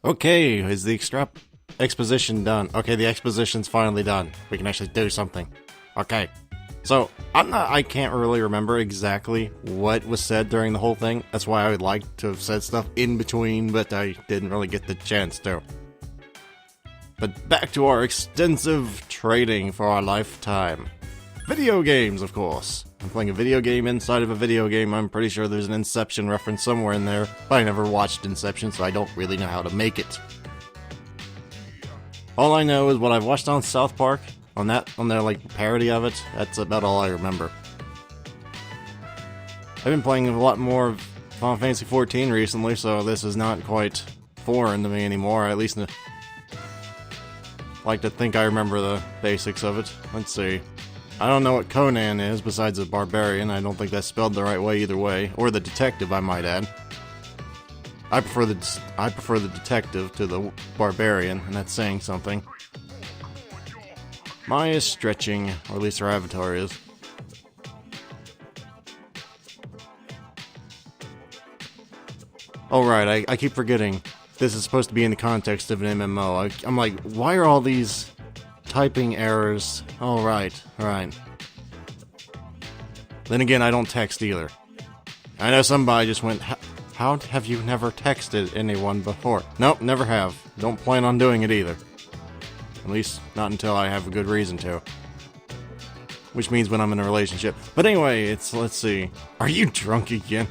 Okay, is the exposition done? Okay, the exposition's finally done. We can actually do something. Okay. So, I can't really remember exactly what was said during the whole thing. That's why I would like to have said stuff in between, but I didn't really get the chance to. But back to our extensive trading for our lifetime. Video games, of course. I'm playing a video game inside of a video game. I'm pretty sure there's an Inception reference somewhere in there, but I never watched Inception, so I don't really know how to make it. All I know is what I've watched on South Park, on their like parody of it. That's about all I remember. I've been playing a lot more of Final Fantasy XIV recently, so this is not quite foreign to me anymore. At least like to think I remember the basics of it. Let's see. I don't know what Conan is besides a barbarian. I don't think that's spelled the right way either way. Or the detective, I might add. I prefer the detective to the barbarian, and that's saying something. Maya is stretching, or at least her avatar is. Oh right, I keep forgetting. This is supposed to be in the context of an MMO. I'm like, why are all these typing errors? Oh right. Then again, I don't text either. I know somebody just went, how have you never texted anyone before? Nope, never have. Don't plan on doing it either. At least, not until I have a good reason to. Which means when I'm in a relationship. But anyway, let's see. Are you drunk again?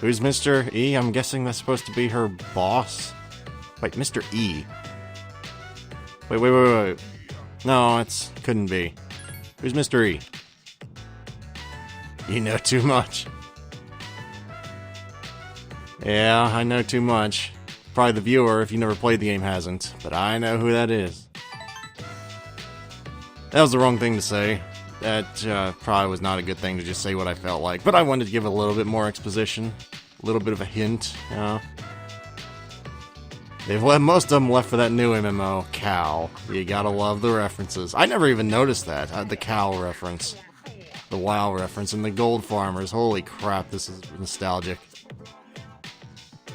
Who's Mr. E? I'm guessing that's supposed to be her boss? Wait, Mr. E? Wait. No, couldn't be. Who's Mr. E? You know too much. Yeah, I know too much. Probably the viewer, if you never played the game, hasn't. But I know who that is. That was the wrong thing to say. That probably was not a good thing to just say what I felt like. But I wanted to give a little bit more exposition. A little bit of a hint, you know. Most of them left for that new MMO, Cow. You gotta love the references. I never even noticed that, the Cow reference. The WoW reference, and the Gold Farmers. Holy crap, this is nostalgic.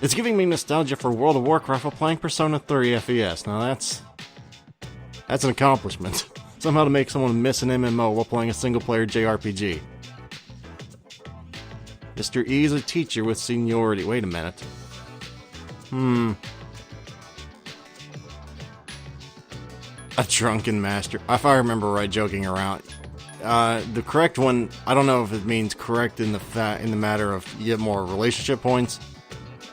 It's giving me nostalgia for World of Warcraft while playing Persona 3 FES. Now that's an accomplishment. Somehow to make someone miss an MMO while playing a single-player JRPG. Mr. E is a teacher with seniority. Wait a minute. A drunken master. If I remember right, joking around. The correct one, I don't know if it means correct in the matter of you get more relationship points,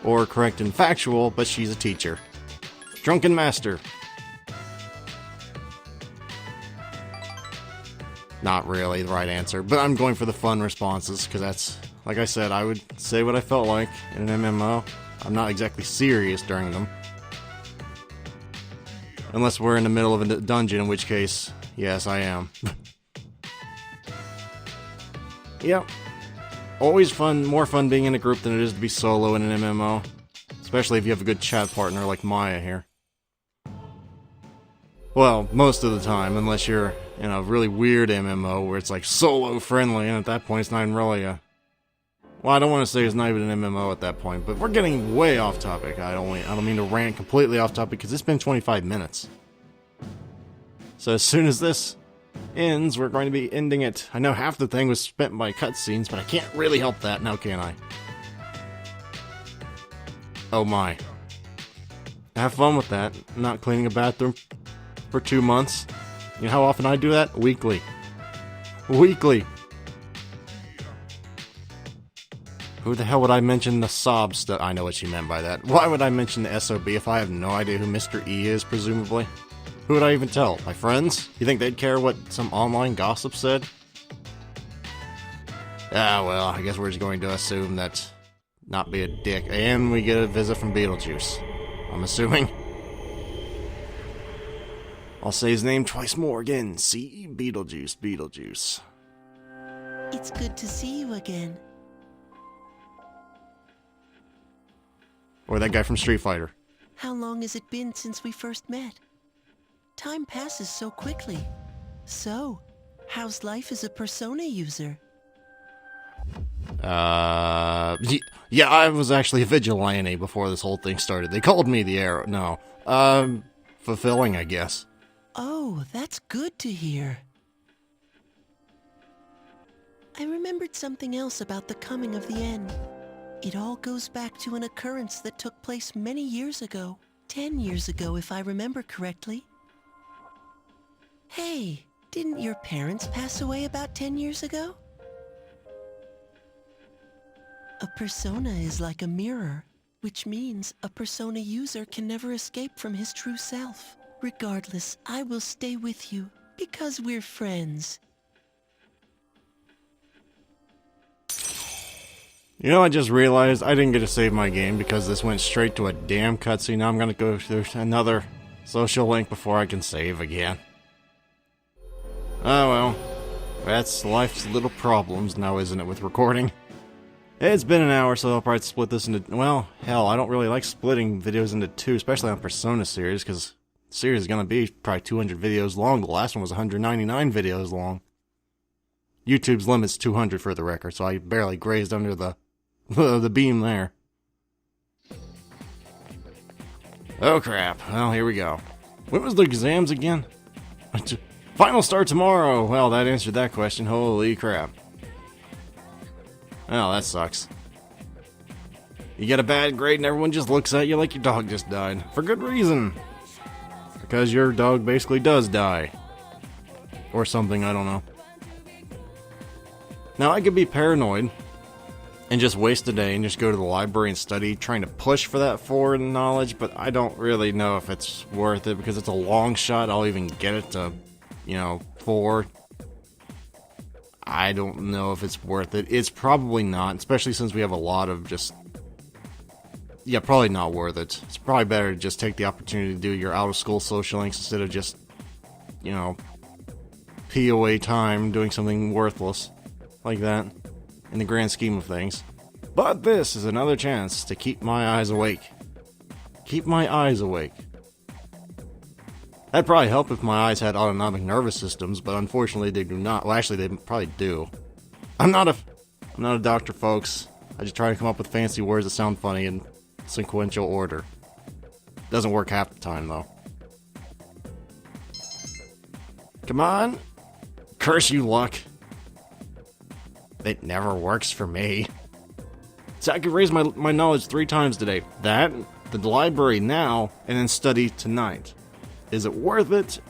or correct in factual, but she's a teacher. Drunken master. Not really the right answer, but I'm going for the fun responses, because that's, like I said, I would say what I felt like in an MMO. I'm not exactly serious during them. Unless we're in the middle of a dungeon, in which case, yes, I am. Yep. Always fun, more fun being in a group than it is to be solo in an MMO. Especially if you have a good chat partner like Maya here. Well, most of the time, unless you're in a really weird MMO where it's like solo friendly, and at that point it's not even really a... Well, I don't want to say it's not even an MMO at that point, but we're getting way off topic. I don't mean to rant completely off topic, because it's been 25 minutes. So as soon as this ends, we're going to be ending it. I know half the thing was spent by cutscenes, but I can't really help that now, can I? Oh my. Have fun with that. Not cleaning a bathroom for 2 months. You know how often I do that? Weekly. Weekly. Who the hell would I mention the sob stuff? I know what she meant by that. Why would I mention the SOB if I have no idea who Mr. E is, presumably? Who would I even tell? My friends? You think they'd care what some online gossip said? Ah, well, I guess we're just going to assume that not be a dick. And we get a visit from Beetlejuice. I'm assuming. I'll say his name twice more again. See? Beetlejuice. It's good to see you again. Or that guy from Street Fighter. How long has it been since we first met? Time passes so quickly. So, how's life as a Persona user? Yeah, I was actually a vigilante before this whole thing started. They called me the Arrow. No. Fulfilling, I guess. Oh, that's good to hear. I remembered something else about the coming of the end. It all goes back to an occurrence that took place many years ago. 10 years ago, if I remember correctly. Hey, didn't your parents pass away about 10 years ago? A persona is like a mirror, which means a persona user can never escape from his true self. Regardless, I will stay with you, because we're friends. You know, I just realized I didn't get to save my game because this went straight to a damn cutscene. Now I'm gonna go through another social link before I can save again. Oh well. That's life's little problems now, isn't it, with recording? It's been an hour, so I'll probably split this into... Well, hell, I don't really like splitting videos into two, especially on Persona series, because the series is gonna be probably 200 videos long. The last one was 199 videos long. YouTube's limit's 200 for the record, so I barely grazed under the beam there. Oh crap, well here we go. When was the exams again? Final start tomorrow! Well, that answered that question, holy crap. Well, that sucks. You get a bad grade and everyone just looks at you like your dog just died. For good reason. Because your dog basically does die. Or something, I don't know. Now, I could be paranoid and just waste a day and just go to the library and study, trying to push for that 4 in knowledge, but I don't really know if it's worth it because it's a long shot. I'll even get it to, 4. I don't know if it's worth it. It's probably not, especially since we have a lot of just... Yeah, probably not worth it. It's probably better to just take the opportunity to do your out-of-school social links instead of just, pee away time doing something worthless like that in the grand scheme of things. But this is another chance to keep my eyes awake. Keep my eyes awake. That'd probably help if my eyes had autonomic nervous systems, but unfortunately they do not. Well, actually, they probably do. I'm not a doctor, folks. I just try to come up with fancy words that sound funny in sequential order. Doesn't work half the time, though. Come on. Curse you, luck. It never works for me. So I could raise my knowledge 3 times today. That, the library now, and then study tonight. Is it worth it?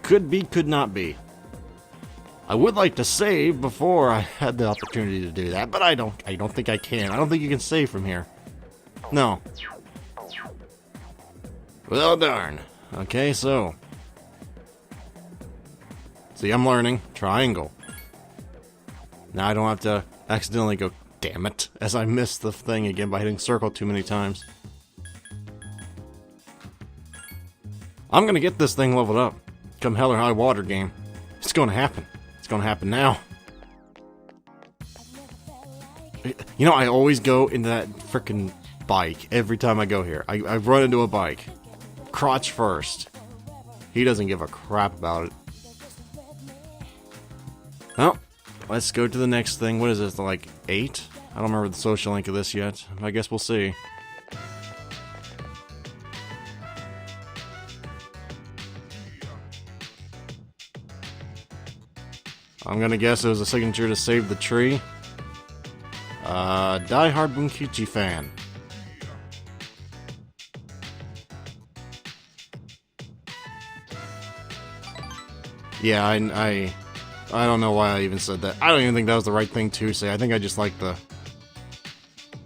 Could be, could not be. I would like to save before I had the opportunity to do that, but I don't think I can. I don't think you can save from here. No. Well, darn. Okay, so. See, I'm learning. Triangle. Now I don't have to accidentally go, damn it, as I missed the thing again by hitting circle too many times. I'm gonna get this thing leveled up. Come hell or high water, game. It's gonna happen. It's gonna happen now. I always go into that frickin' bike every time I go here. I run into a bike. Crotch first. He doesn't give a crap about it. Well, let's go to the next thing. What is this, like 8? I don't remember the social link of this yet. I guess we'll see. I'm gonna guess it was a signature to save the tree. Die-hard Bunkichi fan. Yeah, I don't know why I even said that. I don't even think that was the right thing to say. I think I just like the...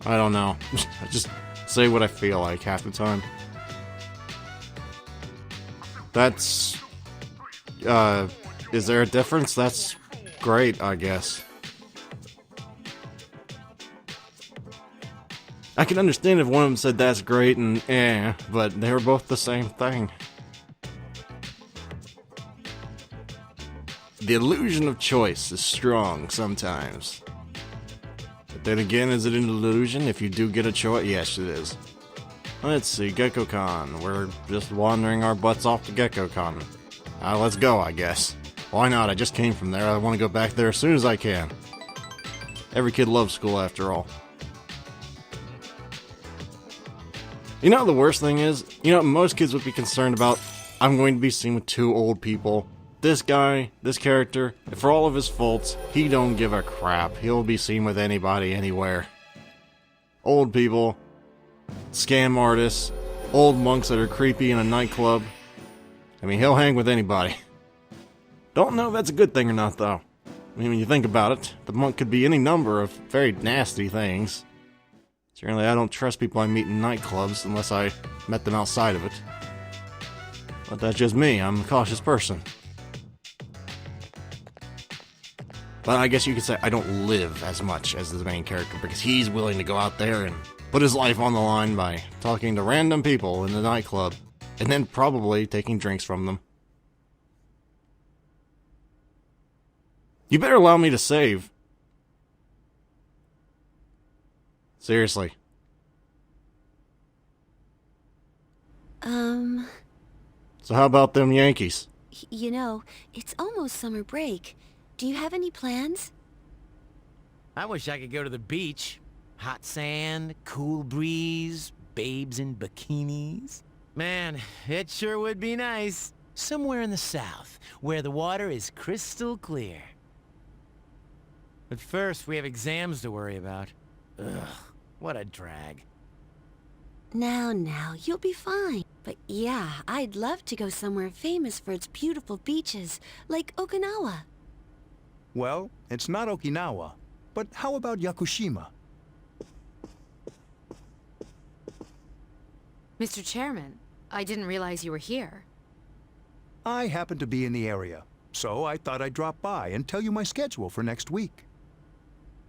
I don't know. I just say what I feel like half the time. That's... is there a difference? That's great, I guess. I can understand if one of them said that's great and but they were both the same thing. The illusion of choice is strong sometimes. But then again, is it an illusion if you do get a choice? Yes, it is. Let's see, GeckoCon. We're just wandering our butts off to GeckoCon. Let's go, I guess. Why not? I just came from there. I want to go back there as soon as I can. Every kid loves school after all. You know, the worst thing is, most kids would be concerned about, I'm going to be seen with two old people. This guy, this character, for all of his faults, he don't give a crap. He'll be seen with anybody, anywhere. Old people, scam artists, old monks that are creepy in a nightclub. I mean, he'll hang with anybody. Don't know if that's a good thing or not, though. I mean, when you think about it, the monk could be any number of very nasty things. Certainly, I don't trust people I meet in nightclubs unless I met them outside of it. But that's just me. I'm a cautious person. But I guess you could say I don't live as much as the main character because he's willing to go out there and put his life on the line by talking to random people in the nightclub and then probably taking drinks from them. You better allow me to save. Seriously. So how about them Yankees? You know, it's almost summer break. Do you have any plans? I wish I could go to the beach. Hot sand, cool breeze, babes in bikinis. Man, it sure would be nice. Somewhere in the south, where the water is crystal clear. But first, we have exams to worry about. Ugh, what a drag. Now, you'll be fine. But yeah, I'd love to go somewhere famous for its beautiful beaches, like Okinawa. Well, it's not Okinawa, but how about Yakushima? Mr. Chairman, I didn't realize you were here. I happen to be in the area, so I thought I'd drop by and tell you my schedule for next week.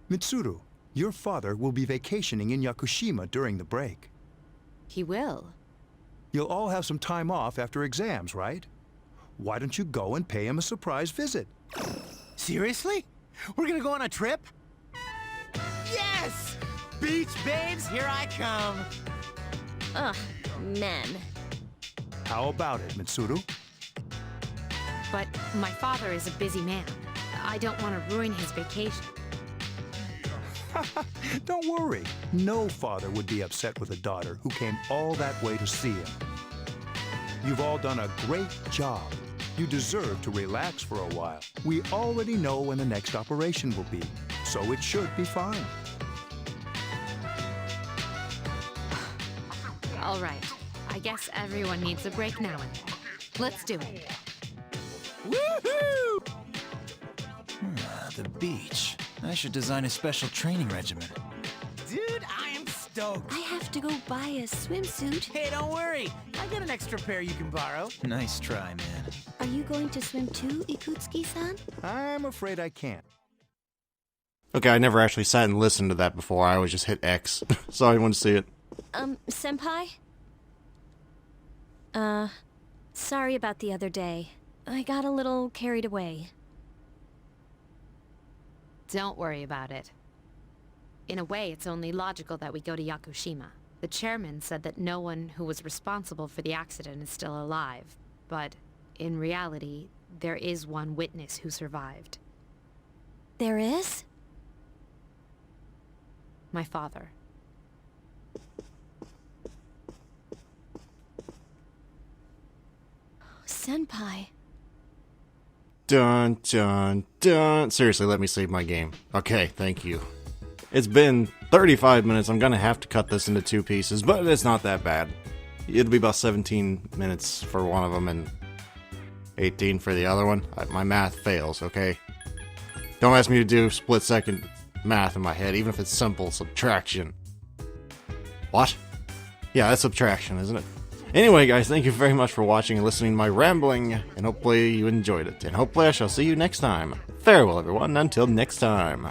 Mitsuru, your father will be vacationing in Yakushima during the break. He will. You'll all have some time off after exams, right? Why don't you go and pay him a surprise visit? Seriously? We're gonna go on a trip? Yes! Beach babes, here I come! Ugh, men. How about it, Mitsuru? But my father is a busy man. I don't want to ruin his vacation. Don't worry. No father would be upset with a daughter who came all that way to see him. You've all done a great job. You deserve to relax for a while. We already know when the next operation will be, so it should be fine. All right. I guess everyone needs a break now and then. Let's do it. Woohoo! The beach. I should design a special training regimen. Dude, I am stoked. I have to go buy a swimsuit. Hey, don't worry. I got an extra pair you can borrow. Nice try, man. Are you going to swim too, Ikutsuki-san? I'm afraid I can't. Okay, I never actually sat and listened to that before. I always just hit X. So I want to see it. Senpai? Sorry about the other day. I got a little carried away. Don't worry about it. In a way, it's only logical that we go to Yakushima. The chairman said that no one who was responsible for the accident is still alive. But, in reality, there is one witness who survived. There is? My father. Senpai. Dun, dun, dun. Seriously, let me save my game. Okay, thank you. It's been 35 minutes. I'm gonna have to cut this into two pieces, but it's not that bad. It'll be about 17 minutes for one of them and 18 for the other one. My math fails, okay? Don't ask me to do split-second math in my head, even if it's simple subtraction. What? Yeah, that's subtraction, isn't it? Anyway, guys, thank you very much for watching and listening to my rambling, and hopefully you enjoyed it. And hopefully I shall see you next time. Farewell, everyone, until next time.